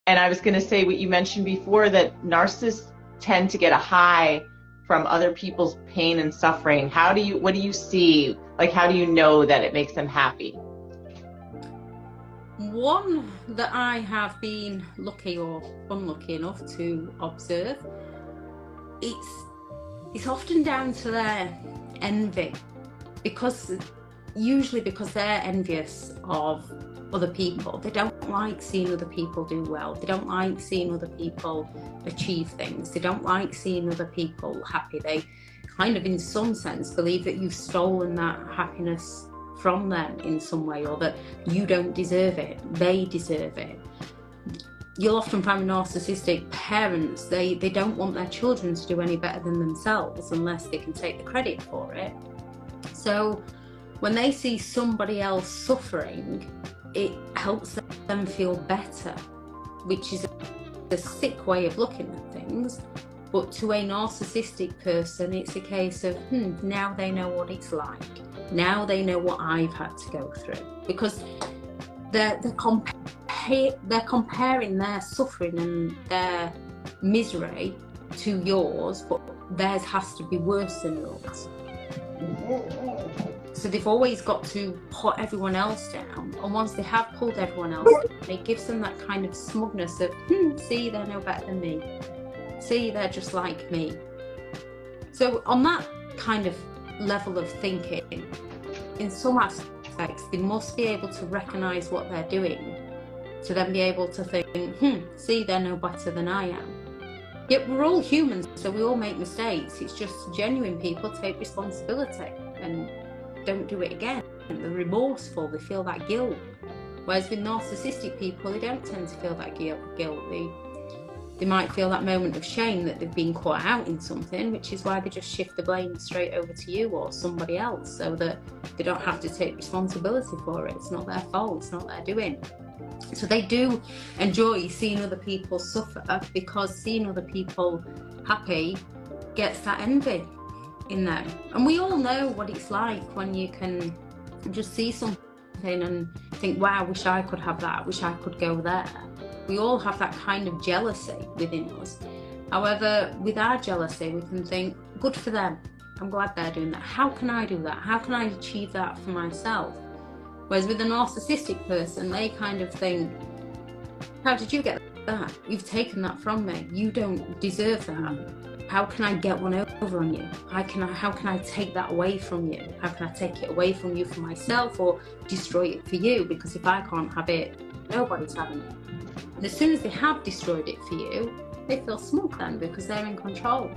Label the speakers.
Speaker 1: And I was going to say what you mentioned before, that narcissists tend to get a high from other people's pain and suffering. What do you see? Like, how do you know that it makes them happy?
Speaker 2: One that I have been lucky or unlucky enough to observe, it's it's often down to their envy, because usually because they're envious of other people. They don't like seeing other people do well. They don't like seeing other people achieve things. They don't like seeing other people happy. They kind of, in some sense, believe that you've stolen that happiness from them in some way, or that you don't deserve it, they deserve it. You'll often find narcissistic parents, they don't want their children to do any better than themselves unless they can take the credit for it. So when they see somebody else suffering, it helps them feel better, which is a sick way of looking at things. But to a narcissistic person, it's a case of, now they know what it's like. Now they know what I've had to go through. Because they're comparing their suffering and their misery to yours, but theirs has to be worse than yours. So they've always got to put everyone else down. And once they have pulled everyone else down, it gives them that kind of smugness of, see, they're no better than me. See, they're just like me. So on that kind of level of thinking, in some aspects, they must be able to recognise what they're doing, to then be able to think, see, they're no better than I am. Yet we're all humans, so we all make mistakes. It's just genuine people take responsibility and don't do it again. They're remorseful, they feel that guilt. Whereas with narcissistic people, they don't tend to feel that guilt. They might feel that moment of shame that they've been caught out in something, which is why they just shift the blame straight over to you or somebody else, so that they don't have to take responsibility for it. It's not their fault, it's not their doing. So they do enjoy seeing other people suffer, because seeing other people happy gets that envy in them. And we all know what it's like when you can just see something and think, wow, I wish I could have that, I wish I could go there. We all have that kind of jealousy within us. However, with our jealousy, we can think, good for them, I'm glad they're doing that. How can I do that? How can I achieve that for myself? Whereas with a narcissistic person, they kind of think, how did you get that? You've taken that from me. You don't deserve that. How can I get one over on you? How can I take that away from you? How can I take it away from you for myself, or destroy it for you? Because if I can't have it, nobody's having it. And as soon as they have destroyed it for you, they feel smug then, because they're in control.